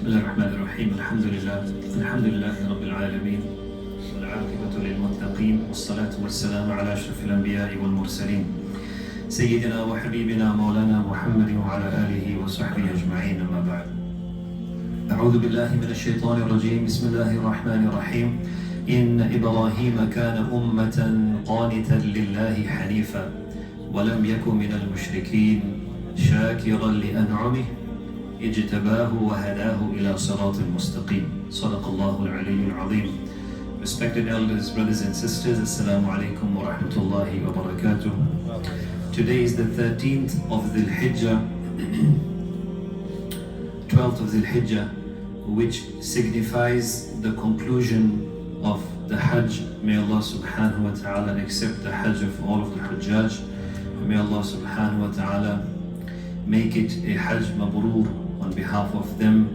بسم الله الرحمن الرحيم الحمد لله رب العالمين والعاقبة للمتقين والصلاة والسلام على أشرف الأنبياء والمرسلين سيدنا وحبيبنا مولانا محمد وعلى آله وصحبه أجمعين أما بعد أعوذ بالله من الشيطان الرجيم بسم الله الرحمن الرحيم إن إبراهيم كان أمة قانتا لله حنيفا ولم يكن من المشركين شاكرا لأنعمه اجتباه وهداه إلى صراط مستقيم صدق الله العلي العظيم. Respected elders, brothers and sisters, Assalamu alaikum wa rahmatullahi wa barakatuh. Today is the 13th of Dhul Hijjah, 12th of Dhul Hijjah, which signifies the conclusion of the Hajj. May Allah subhanahu wa ta'ala accept the Hajj of all of the Hujjaj. May Allah subhanahu wa ta'ala make it a Hajj Mabrur on behalf of them,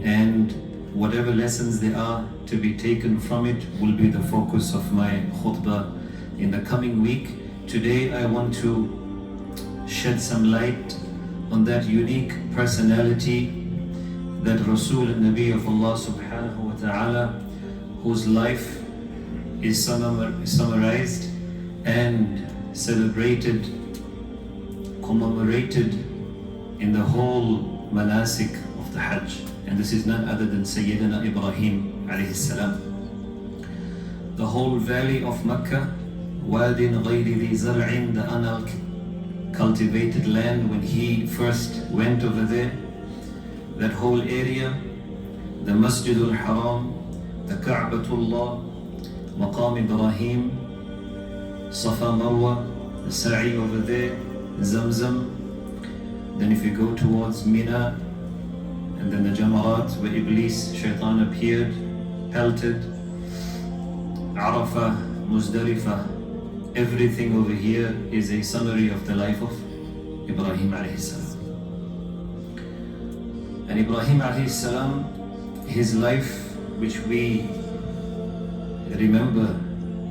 and whatever lessons there are to be taken from it will be the focus of my khutbah in the coming week. Today I want to shed some light on that unique personality, that Rasul and Nabi of Allah subhanahu wa ta'ala, whose life is summarized and celebrated, commemorated in the whole manasik of the Hajj, and this is none other than Sayyidina Ebrahim alayhi salam. The whole valley of Mecca, Wadin Ghayri Dhi Zar'in, the uncultivated land, when he first went over there, that whole area, the Masjidul Haram, the Ka'batullah, Maqam Ibrahim, Safa Marwa, the Sa'i over there, Zamzam. Then if you go towards Mina, and then the Jamarat where Iblis, Shaitan appeared, pelted, Arafah, Muzdalifah, everything over here is a summary of the life of Ebrahim alayhi salam. And Ebrahim alayhi salam, his life, which we remember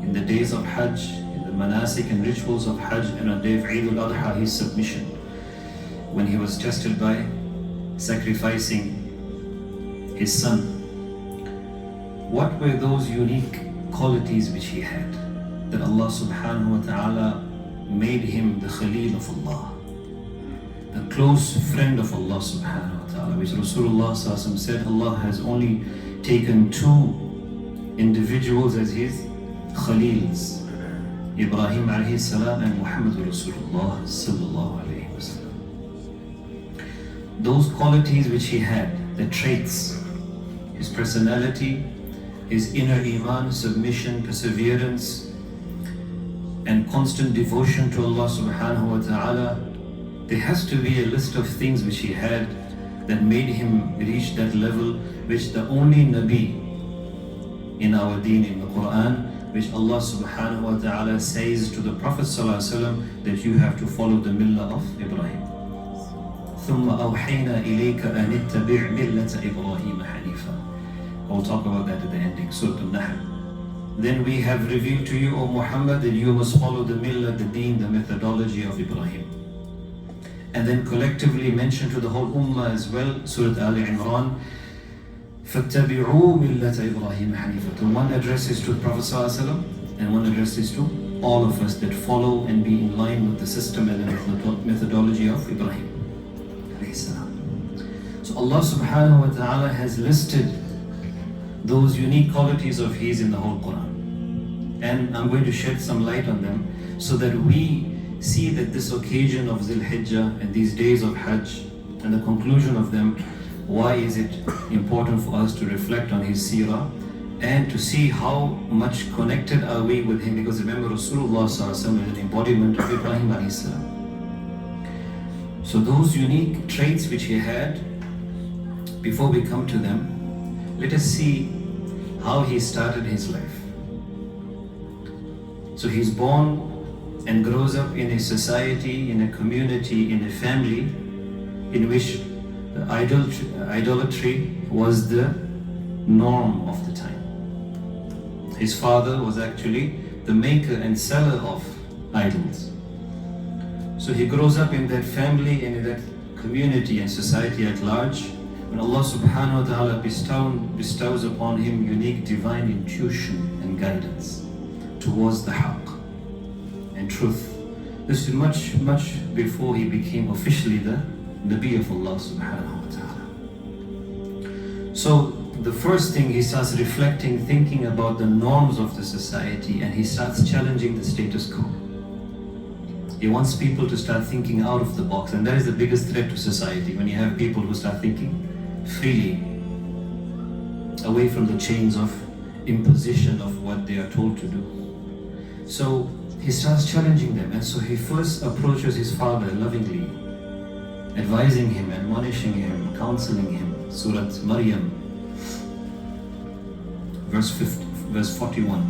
in the days of Hajj, in the manasik and rituals of Hajj, and on the day of Eid al-Adha, his submission, when he was tested by sacrificing his son. What were those unique qualities which he had, that Allah subhanahu wa ta'ala made him the Khalil of Allah, the close friend of Allah subhanahu wa ta'ala, which Rasulullah said Allah has only taken two individuals as his Khalils, Ebrahim alayhi salam and Muhammad Rasulullah sallallahu alayhi wa sallam. Those qualities which he had, the traits, his personality, his inner iman, submission, perseverance, and constant devotion to Allah subhanahu wa ta'ala, there has to be a list of things which he had that made him reach that level, which the only Nabi in our deen, in the Quran, which Allah subhanahu wa ta'ala says to the Prophet sallallahu alaihi wasallam that you have to follow the millah of Ibrahim. ثم أوحينا إليك أن اتبع ملة إبراهيم حنيفا. We'll talk about that at the ending, Surah Al-Nahl. Then we have revealed to you, O Muhammad, that you must follow the millah, the deen, the methodology of Ibrahim. And then collectively mentioned to the whole ummah as well, Surah Al-Imran, فَاتَّبِعُوا مِلَّةَ إِبْرَاهِيمَ حَنِيفًا. The one addresses to the Prophet ﷺ, and one addresses to all of us that follow and be in line with the system and the methodology of Ibrahim. So Allah subhanahu wa ta'ala has listed those unique qualities of his in the whole Quran, and I'm going to shed some light on them so that we see that this occasion of Dhul Hijjah and these days of Hajj and the conclusion of them, why is it important for us to reflect on his seerah and to see how much connected are we with him, because remember Rasulullah sallallahu alaihi wasallam is an embodiment of Ibrahim alayhi salam. So those unique traits which he had, before we come to them, let us see how he started his life. So he's born and grows up in a society, in a community, in a family in which idolatry was the norm of the time. His father was actually the maker and seller of idols. So he grows up in that family and in that community and society at large, when Allah subhanahu wa ta'ala bestows upon him unique divine intuition and guidance towards the haqq and truth. This is much before he became officially the Nabi of Allah subhanahu wa ta'ala. So the first thing, he starts reflecting, thinking about the norms of the society, and he starts challenging the status quo. He wants people to start thinking out of the box, and that is the biggest threat to society, when you have people who start thinking freely, away from the chains of imposition of what they are told to do. So he starts challenging them, and so he first approaches his father lovingly, advising him, admonishing him, counseling him. Surah Maryam, verse 41.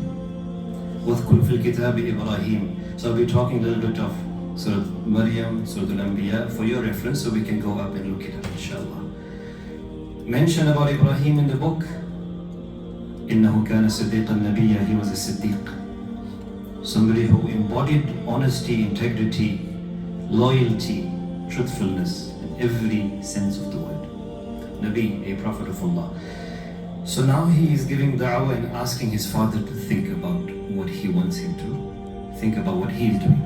وَاذْكُرْ فِي الْكِتَابِ إِبْرَاهِيمَ. So I'll be talking a little bit of Surah Maryam, Surah Al-Anbiya for your reference, so we can go up and look it up, inshallah. Mention about Ebrahim in the book. إِنَّهُ كَانَ صِدِّيقًا نَبِيًّا. He was a Siddiq, somebody who embodied honesty, integrity, loyalty, truthfulness in every sense of the word. Nabi, a prophet of Allah. So now he is giving da'wah and asking his father to think about what he wants him to think about, what he is doing.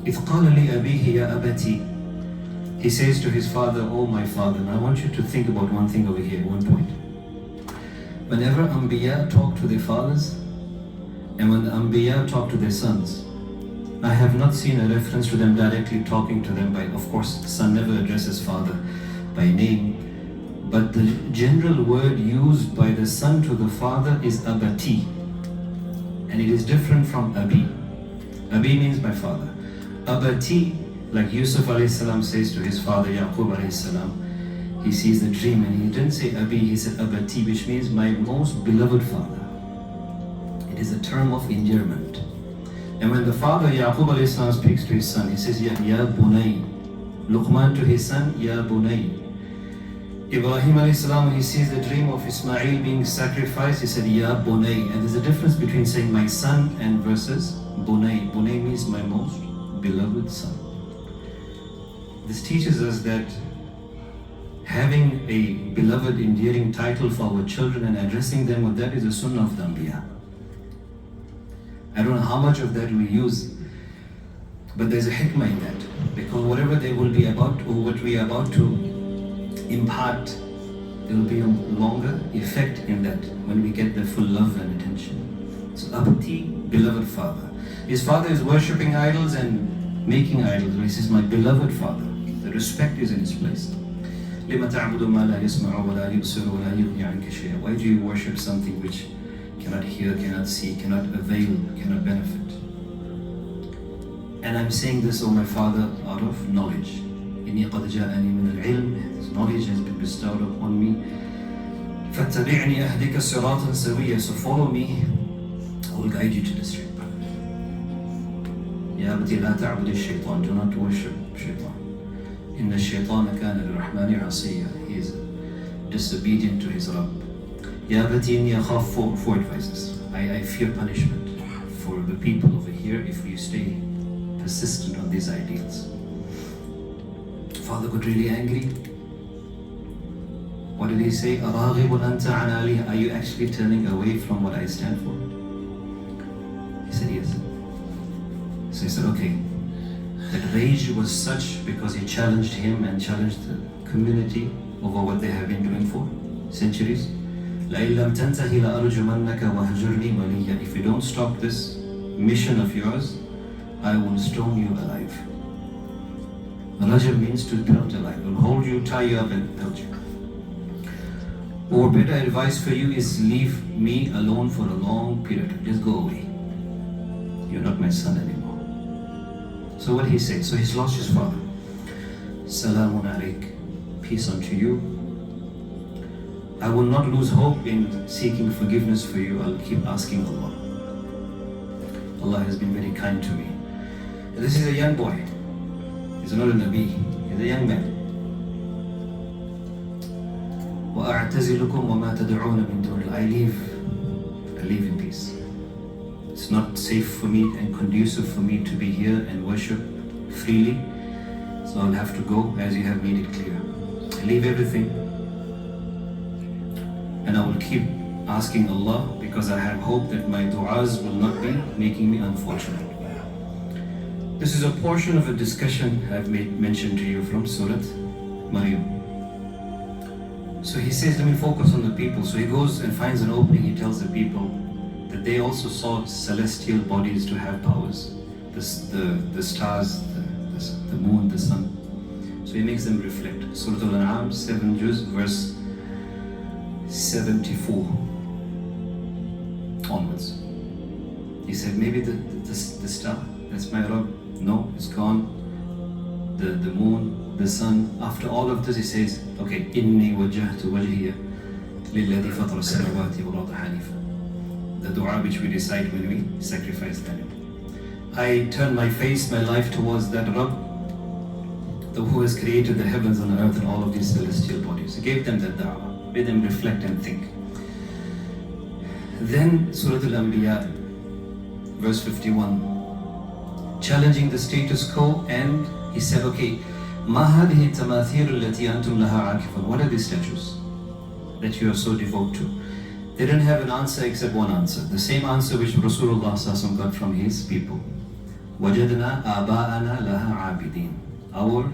إِذْ قَالَ لِأَبِيهِ يَا أَبَتِي. He says to his father, oh my father. Now I want you to think about one thing over here, one point. Whenever Anbiya talk to their fathers, and when the Anbiya talk to their sons, I have not seen a reference to them directly talking to them by, of course, the son never addresses father by name, but the general word used by the son to the father is abati, and it is different from abi. Abi means my father. Abati, like Yusuf alayhi salam says to his father Yaqub alayhi salam, he sees the dream and he didn't say abi, he said abati, which means my most beloved father. It is a term of endearment. And when the father Yaqub alayhi salam speaks to his son, he says ya bunay. Luqman to his son, ya bunay. Ebrahim alayhi salam, when he sees the dream of Ismail being sacrificed, he said ya bunay. And there's a difference between saying my son and versus bunay. Bunay means my most beloved son. This teaches us that having a beloved, endearing title for our children and addressing them with that is a sunnah of the Anbiya. I don't know how much of that we use, but there's a hikmah in that, because whatever they will be about, or what we are about to impart, there will be a longer effect in that when we get the full love and attention. So Abati, beloved father. His father is worshipping idols and making idols. He says, my beloved father. The respect is in his place. لِمَ تَعْبُدُ مَا لَا يَسْمَعُ وَلَا يُبْصِرُ وَلَا يُغْنِي عَنْكَ شَيْئًا. Why do you worship something which cannot hear, cannot see, cannot avail, cannot benefit? And I'm saying this, O my father, out of knowledge. إِنِّي قَدْ جَاءَنِي مِنَ الْعِلْمِ. This knowledge has been bestowed upon me. فَاتَّبِعْنِي أَهْدِكَ صِرَاطًا سَوِيًّا. So follow me, I will guide you to the straight path. يَا أَبَتِ لَا تَعْبُدِ الشَّيْطَانَ. Do not worship shaitan. إِنَّ الشَّيْطَانَ كَانَ لِلرَّحْمَنِ عَصِيًّا. He is disobedient to his Rabb. يَا أَبَتِ إِنِّي أَخَافُ. Four advices. I fear punishment for the people over here if we stay persistent on these ideals. Father got really angry. What did he say? أَرَاغِبٌ أَنْتَ عَنْ آلِهَةٍ. Are you actually turning away from what I stand for? He said yes. So he said, okay. That rage was such because he challenged him and challenged the community over what they have been doing for centuries. لَإِن لَمْ تَنْتَهِ لَأَرْجُمَنَّكَ وَهْجُرْنِي مَلِيًّا. If you don't stop this mission of yours, I will stone you alive. Rajam means to pelt alive. I will hold you, tie you up and pelt you. Or better advice for you is leave me alone for a long period of time. Just go away. You're not my son anymore. So what he said, so he's lost his father. Salamun alayk. Peace unto you. I will not lose hope in seeking forgiveness for you. I'll keep asking Allah. Allah has been very kind to me. And this is a young boy. He's not a Nabi. He's a young man. وَأَعْتَزِلُكُمْ وَمَا تَدْعُونَ مِن دُونِ اللَّهِ. I leave in peace. It's not safe for me and conducive for me to be here and worship freely. So I'll have to go as you have made it clear. I leave everything and I will keep asking Allah, because I have hope that my du'as will not be making me unfortunate. This is a portion of a discussion I've mentioned to you from Surah Maryam. So he says, let me focus on the people. So he goes and finds an opening. He tells the people that they also saw celestial bodies to have powers. The stars, the moon, the sun. So he makes them reflect. Surah Al-An'am, 7 Juz, verse 74 onwards. He said, maybe the star, that's my Rabb. No, it's gone. The moon, the sun. After all of this, he says, okay, inni wajjahtu wajhiya lilladhi fatara as-samawati wal arda hanifa. The dua which we recite when we sacrifice the animal. I turn my face, my life towards that Rabb, who has created the heavens and the earth and all of these celestial bodies. He gave them that da'wah, made them reflect and think. Then Surah Al-Anbiya, verse 51, challenging the status quo, and he said, okay, ما هذه التماثيل التي أنتم لها عاكفون? What are these statues that you are so devoted to? They didn't have an answer except one answer, the same answer which Rasulullah ﷺ got from his people. وَجَدْنَا آبَاءَنَا لَهَا عَابِدِينَ. Our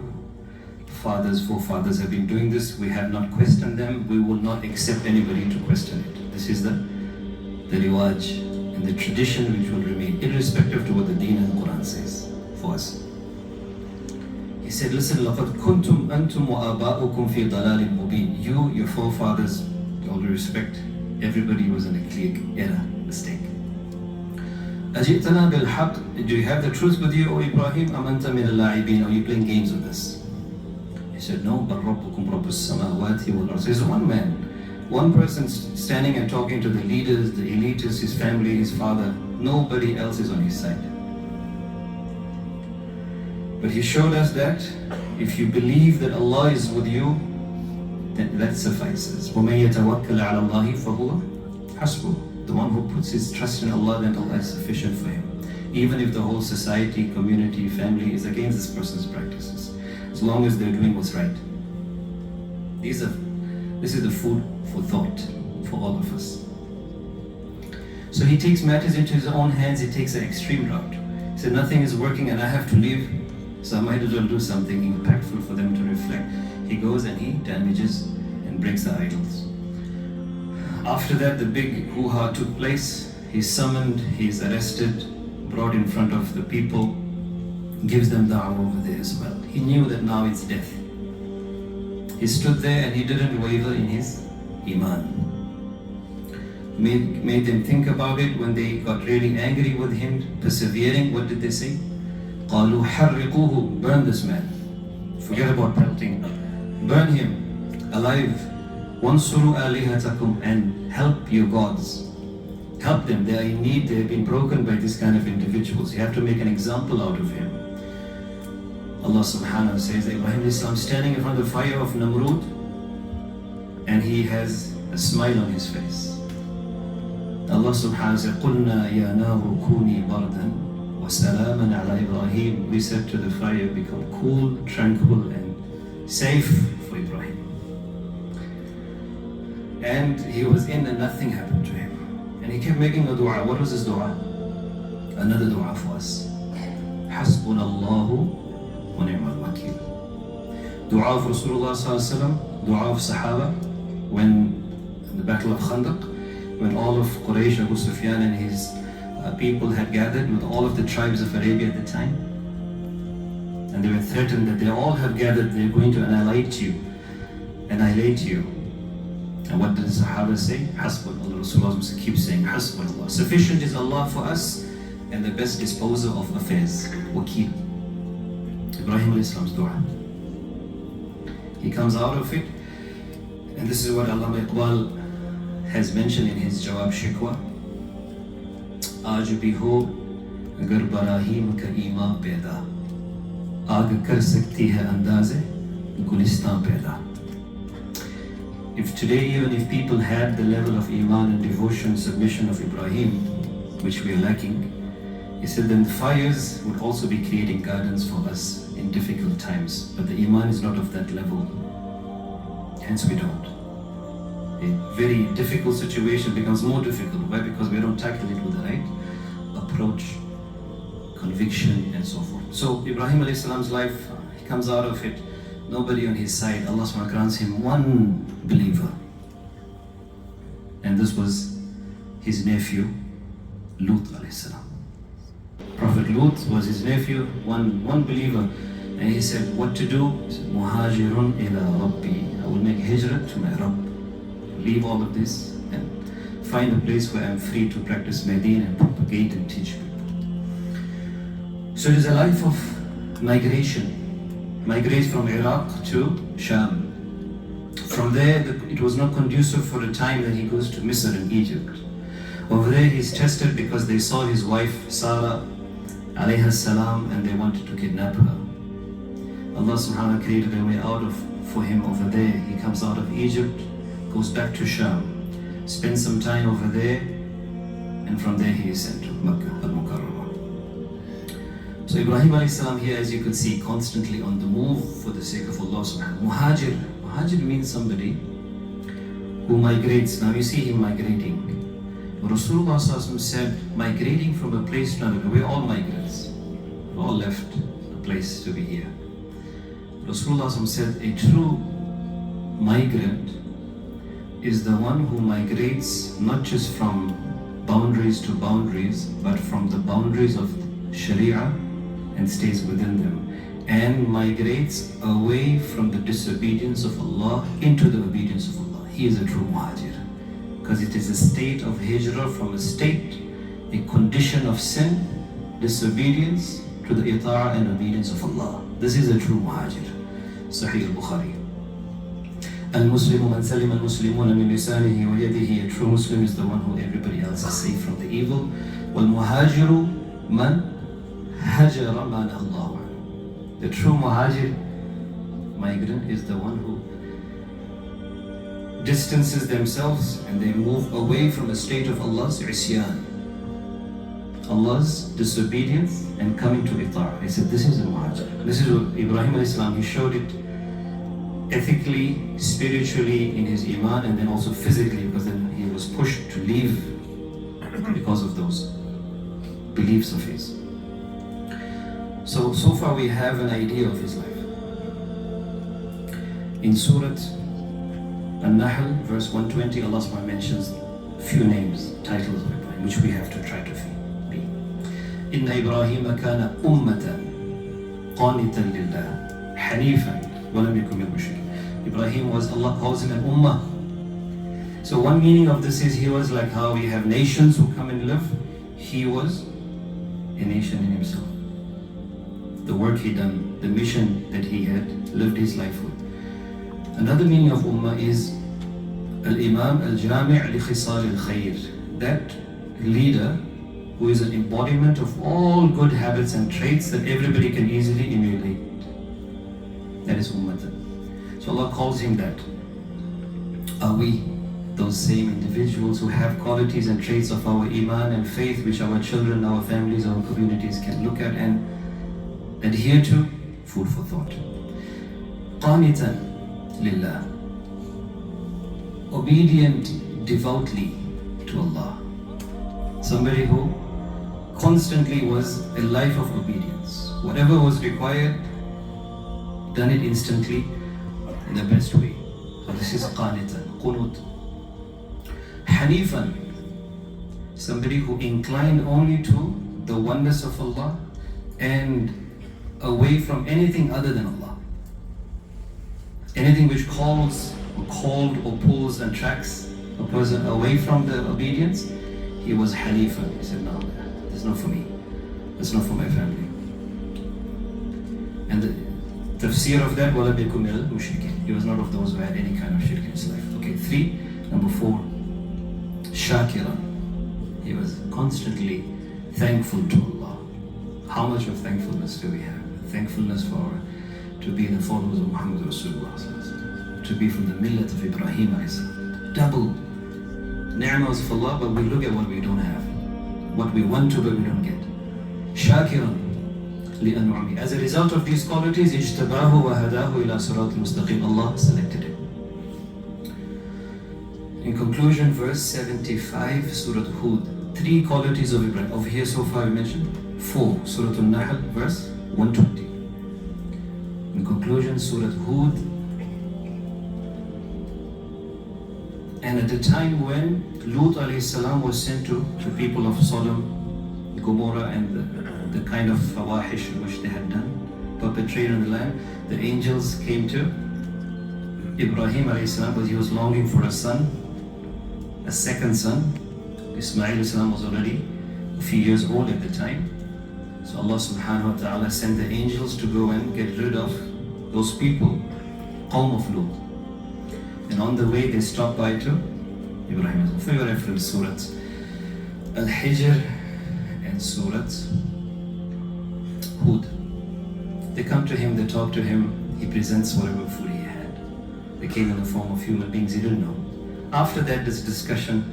forefathers have been doing this. We have not questioned them. We will not accept anybody to question it. This is the riwaj and the tradition which will remain, irrespective to what the Deen and the Quran says for us. He said, listen, لَقَدْ كُنْتُمْ أَنْتُمْ وَآبَاؤُكُمْ فِي ضَلَالٍ مُبِينٍ. You, your forefathers, with all due respect, everybody was in a clear error, mistake. أَجِئْتَنَا بِالْحَقِّ. Do you have the truth with you, O Ebrahim? أَمْ أَنْتَ مِنَ اللاعبين? Are you playing games with us? He said, no, بَلْ رَبُّكُمْ رَبُّ السَّمَاوَاتِ وَالْأَرْضِ. There's one man, one person standing and talking to the leaders, the elitists, his family, his father. Nobody else is on his side. But he showed us that if you believe that Allah is with you, then that suffices. وَمَن يَتَوَكَّلْ عَلَى اللَّهِ فَهُوَ حَسْبُهُ. The one who puts his trust in Allah, then Allah is sufficient for him. Even if the whole society, community, family is against this person's practices, as long as they're doing what's right. This is the food for thought for all of us. So he takes matters into his own hands. He takes an extreme route. He said, nothing is working and I have to leave, so I might as well do something impactful for them to reflect. He goes and he damages and breaks the idols. After that, the big hoo-ha took place. He's summoned, he's arrested, brought in front of the people, gives them da'wah over there as well. He knew that now it's death. He stood there and he didn't waver in his iman. Made them think about it. When they got really angry with him, persevering, what did they say? قَالُوا حَرِّقُوهُ. Burn this man. Forget about pelting. Burn him alive. وَانْصُرُوا آلِهَتَكُمْ. And help your gods. Help them. They are in need. They have been broken by this kind of individuals. You have to make an example out of him. Allah subhanahu wa ta'ala says, Ebrahim is standing in front of the fire of Namrud, and he has a smile on his face. Allah subhanahu wa ta'ala said, قُلْنَا يَا نَارُ كُونِي بَرْدًا وَسَلَامًا عَلَى إِبْرَاهِيمَ. We said to the fire, become cool, tranquil, and safe for Ibrahim. And he was in and nothing happened to him. And he kept making a dua. What was his dua? Another dua for us. حَسْبُنَا اللَّهُ وَنِعْمَ الْوَكِيلُ. Dua of Rasulullah sallallahu alaihi wasallam, dua of Sahaba, when in the Battle of Khandaq, when all of Quraysh, Abu Sufyan and his people had gathered with all of the tribes of Arabia at the time, and they were threatened that they all have gathered, they're going to annihilate you. And what did the Sahaba say? Hasbunallah. Rasulullah keeps saying, Hasbunallah. Sufficient is Allah for us and the best disposer of affairs. Wakil. Ibrahim al-Islam's dua. He comes out of it, and this is what Allama Iqbal has mentioned in his Jawab Shikwa. Aaj bhi ho agar Ibrahim ka iman paida, aag kar sakti hai andaze gulistan paida. If today, even if people had the level of iman and devotion, submission of Ibrahim, which we are lacking, he said, then the fires would also be creating gardens for us in difficult times. But the iman is not of that level. Hence we don't. a very difficult situation becomes more difficult. Why? Because we don't tackle it with the right approach, conviction, and so forth. So Ibrahim alayhi salam's life, he comes out of it, nobody on his side. Allah subhanahu wa ta'ala grants him one believer. And this was his nephew, Lut alayhi salam. Prophet Lut was his nephew, one believer. And he said, what to do? He said, Muhajirun ila Rabbi. I will make hijrah to my Rabb. Leave all of this and find a place where I'm free to practice my deen and propagate and teach people. So it is a life of migration. Migrate from Iraq to Sham. From there, it was not conducive for a time that he goes to Misr and Egypt. Over there, he's tested because they saw his wife, Sarah, alayha salam, and they wanted to kidnap her. Allah subhanahu wa ta'ala created a way out for him over there. He comes out of Egypt, goes back to Sham, spends some time over there, and from there he is sent to Makkah al-Mukarramah. So Ibrahim alayhi salam here, as you could see, constantly on the move for the sake of Allah subhanahu wa ta'ala. Muhajir means somebody who migrates. Now you see him migrating. Rasulullah sallallahu alaihi wasallam said, migrating from a place to another. We're all migrants. We all left a place to be here. Rasulullah sallallahu alaihi wasallam said, a true migrant is the one who migrates not just from boundaries to boundaries, but from the boundaries of Sharia and stays within them, and migrates away from the disobedience of Allah into the obedience of Allah. He is a true muhajir, because it is a state of hijrah from a state, a condition of sin, disobedience, to the ita'ah and obedience of Allah. This is a true muhajir. Sahih al-Bukhari. Al-Muslimu man salima al-Muslimuna min lisanihi wa yadihi. A true Muslim is the one who everybody else is safe from the evil. Wal-muhajiru man hajara ma nahallahu anhu. The true muhajir, migrant, is the one who distances themselves and they move away from a state of Allah's isyan, Allah's disobedience, and coming to ita'ah. He said, this is a muhajir. This is what Ibrahim alayhi salam, he showed it ethically, spiritually, in his iman, and then also physically, because then he was pushed to leave because of those beliefs of his. So far we have an idea of his life. In Surah An-Nahl, verse 120, Allah subhanahu wa ta'ala mentions a few names, titles of Ibrahim, which we have to try to be. Inna Ibrahim kana ummatan qanitan lillah hanifan wa lam yakun minal mushrikeen. Ibrahim was, Allah calls him an ummah. So one meaning of this is he was like how we have nations who come and live. He was a nation in himself. The work he done, the mission that he had lived his life with. Another meaning of ummah is al-imam al-jami' li khisal al-khayr. That leader who is an embodiment of all good habits and traits that everybody can easily emulate. That is ummatan. So Allah calls him that. Are we those same individuals who have qualities and traits of our iman and faith, which our children, our families, our communities can look at and adhere to? Food for thought. Qanitan lillah, obedient devoutly to Allah. Somebody who constantly was a life of obedience. Whatever was required, done it instantly in the best way. So this is qanitan, qunut. Hanifan, somebody who inclined only to the oneness of Allah and away from anything other than Allah. Anything which calls or called or pulls and tracks a person away from the obedience, he was Hanifan. He said, no, that's not for me. That's not for my family. And the tafsir of that, وَلَمْ يَكُنْ مِنَ الْمُشْرِكِينَ. He was not of those who had any kind of shirk in his life. Okay, 3. Number 4, Shakiran. He was constantly thankful to Allah. How much of thankfulness do we have? Thankfulness to be the followers of Muhammad Rasulullah, to be from the millat of Ibrahim. Double ni'mas of Allah, but we look at what we don't have, what we want to but we don't get. Shakiran li'an'umi. As a result of these qualities, ijtabahu wa hadahu ila sirat al-mustaqim. Allah selected him. In conclusion, verse 75, Surah Hud. 3 qualities of Ibrahim. Over here so far we mentioned 4. Surah Al-Nahl, verse 120. In conclusion, Surah Hud. And at the time when Lut alayhi salam was sent to the people of Sodom, Gomorrah, and the kind of fawahish which they had done, perpetrated on the land, the angels came to Ebrahim alayhi salam because he was longing for a son, a second son. Ismail alayhi salam was already a few years old at the time. So Allah subhanahu wa ta'ala sent the angels to go and get rid of those people, Qawm of Lut. And on the way they stopped by to Ebrahim. For your reference, Surah Al-Hijr and Surah Hud. They come to him, they talk to him, he presents whatever food he had. They came in the form of human beings he didn't know. After that, this discussion,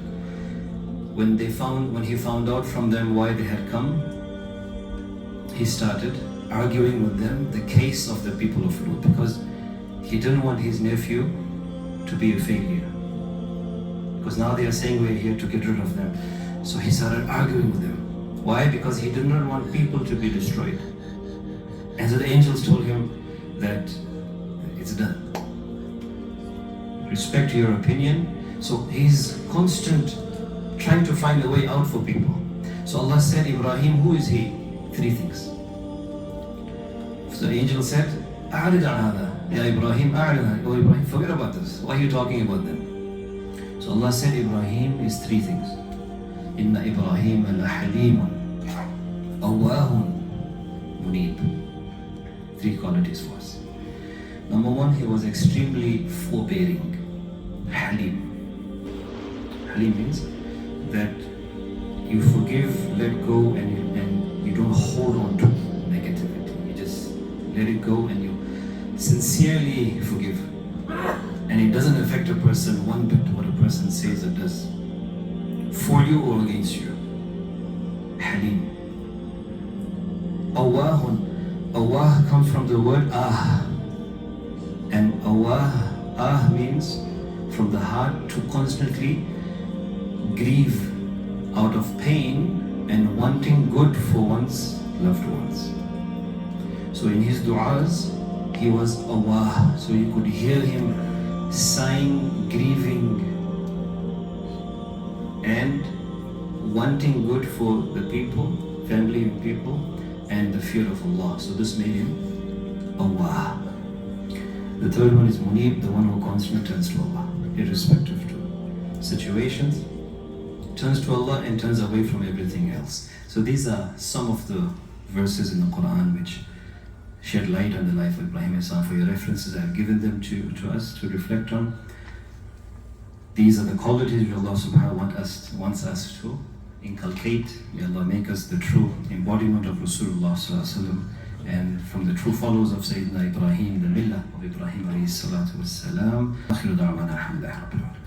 when he found out from them why they had come, he started arguing with them the case of the people of Lut, because he didn't want his nephew to be a failure. Because now they are saying we're here to get rid of them. So he started arguing with them. Why? Because he did not want people to be destroyed. And so the angels told him that it's done. Respect your opinion. So he's constant trying to find a way out for people. So Allah said, Ibrahim, who is he? 3 things. So the angel said, أعرض عن هذا. Ya Ibrahim, أعرض. Oh Ibrahim, forget about this. Why are you talking about them? So Allah said, Ibrahim is 3 things. Inna Ibrahim la-halimun awahun munib. 3 qualities for us. Number 1, he was extremely forbearing. Halim. Halim means that you forgive, let go, and you don't hold on to negativity. You just let it go and you sincerely forgive. And it doesn't affect a person one bit what a person says or does, for you or against you. Halim. Awahun. Awah comes from the word ah. And ah means from the heart to constantly grieve out of pain and wanting good for one's loved ones. So in his du'as, he was awah. So you could hear him sighing, grieving, and wanting good for the people, family and people, and the fear of Allah. So this made him awah. The third one is munib, the one who constantly turns to Allah, irrespective to situations, turns to Allah and turns away from everything else. So these are some of the verses in the Quran which shed light on the life of Ibrahim as for your references. I have given them to us to reflect on. These are the qualities which Allah subhanahu wa ta'ala wants us to inculcate. May Allah make us the true embodiment of Rasulullah sallallahu alaihi wasallam, and from the true followers of Sayyidina Ibrahim, the millah of Ibrahim alayhi salatu wassalam. Akhiru da'wana alhamdulillahi rabbil alamin.